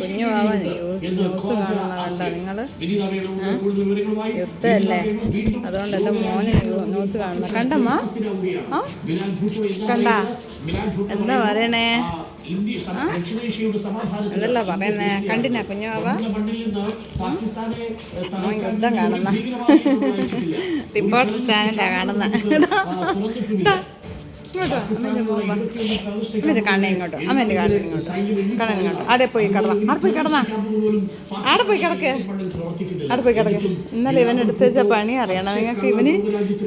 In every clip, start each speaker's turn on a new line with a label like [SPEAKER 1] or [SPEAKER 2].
[SPEAKER 1] കുഞ്ഞു വാവ ന്യൂസ് കാണുന്ന കണ്ട നിങ്ങൾ യുദ്ധമല്ലേ, അതുകൊണ്ട് എൻ്റെ മോന് ന്യൂസ് കാണുന്ന കണ്ടമ്മ. ആ കണ്ട എന്താ പറയണേ, എന്തല്ല പറയുന്നേ, കണ്ടിനാ കുഞ്ഞു വാവ യുദ്ധം കാണുന്ന റിപ്പോർട്ടർ ചാനലാണ് കാണുന്ന. ഇങ്ങോട്ടോ അമ്മേൻ്റെ പോകുമ്പോ അമ്മേൻ്റെ കാണണേ, ഇങ്ങോട്ടോ അമ്മേൻ്റെ കാണണേ, ഇങ്ങോട്ടോ കാണാൻ ഇങ്ങോട്ടോ. അവിടെ പോയി കിടന്ന അവിടെ പോയി കിടക്ക്. ഇന്നലെ ഇവൻ എടുത്ത് വെച്ച പണി അറിയണം നിങ്ങൾക്ക്. ഇവന്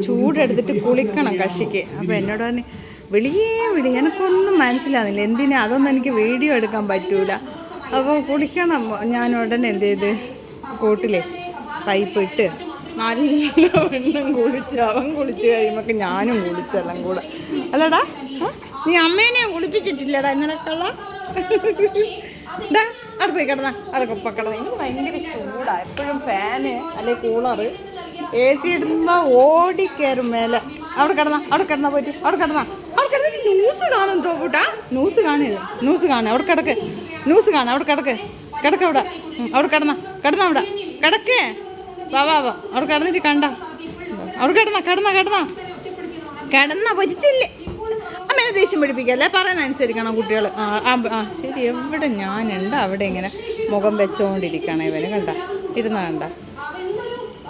[SPEAKER 1] ചൂടെടുത്തിട്ട് കുളിക്കണം കക്ഷിക്ക്. അപ്പോൾ എന്നോട് പറഞ്ഞ് വിളിയേ എനിക്കൊന്നും മനസ്സിലാകുന്നില്ല എന്തിനാ, അതൊന്നും എനിക്ക് വീഡിയോ എടുക്കാൻ പറ്റൂല. അപ്പോൾ കുളിക്കണം. ഞാൻ ഉടനെ എന്ത് ചെയ്ത് കൂട്ടിലെ പൈപ്പ് ഇട്ട് നല്ല വെണ്ണം കുളിച്ച് അവൻ കുളിച്ച് കഴിയുമ്പോൾ ഞാനും കുളിച്ചെല്ലാം കൂടെ. അല്ലടാ, നീ അമ്മേനെ കുളിപ്പിച്ചിട്ടില്ലടാ ഇന്നലെക്കുള്ള. അവിടെ പോയി കിടന്നാ അതൊക്കെ ഇപ്പം കിടന്ന. എനിക്ക് ഭയങ്കര ചൂടാണ്. എപ്പോഴും ഫാന് അല്ലെങ്കിൽ കൂളറ് AC ഇടുമ്പോൾ ഓടിക്കയറും മേലെ. അവിടെ കിടന്നാ പോയിട്ട് അവിടെ കിടന്നിട്ട് ന്യൂസ് കാണും തോക്കൂട്ടാ. ന്യൂസ് കാണുക അവിടെ കിടക്ക്. അവിടെ കിടക്കേ. വാ അവിടെ കിടന്നിട്ട് കണ്ട. അവിടെ കിടന്ന പൊരിച്ചില്ലേ. അമ്മേനെ ദേഷ്യം പിടിപ്പിക്കല്ലേ, പറയുന്ന അനുസരിക്കണം കുട്ടികൾ. ശരി, എവിടെ ഞാനുണ്ട് അവിടെ ഇങ്ങനെ മുഖം വെച്ചോണ്ടിരിക്കണം ഇവന്. ഇരുന്ന കണ്ട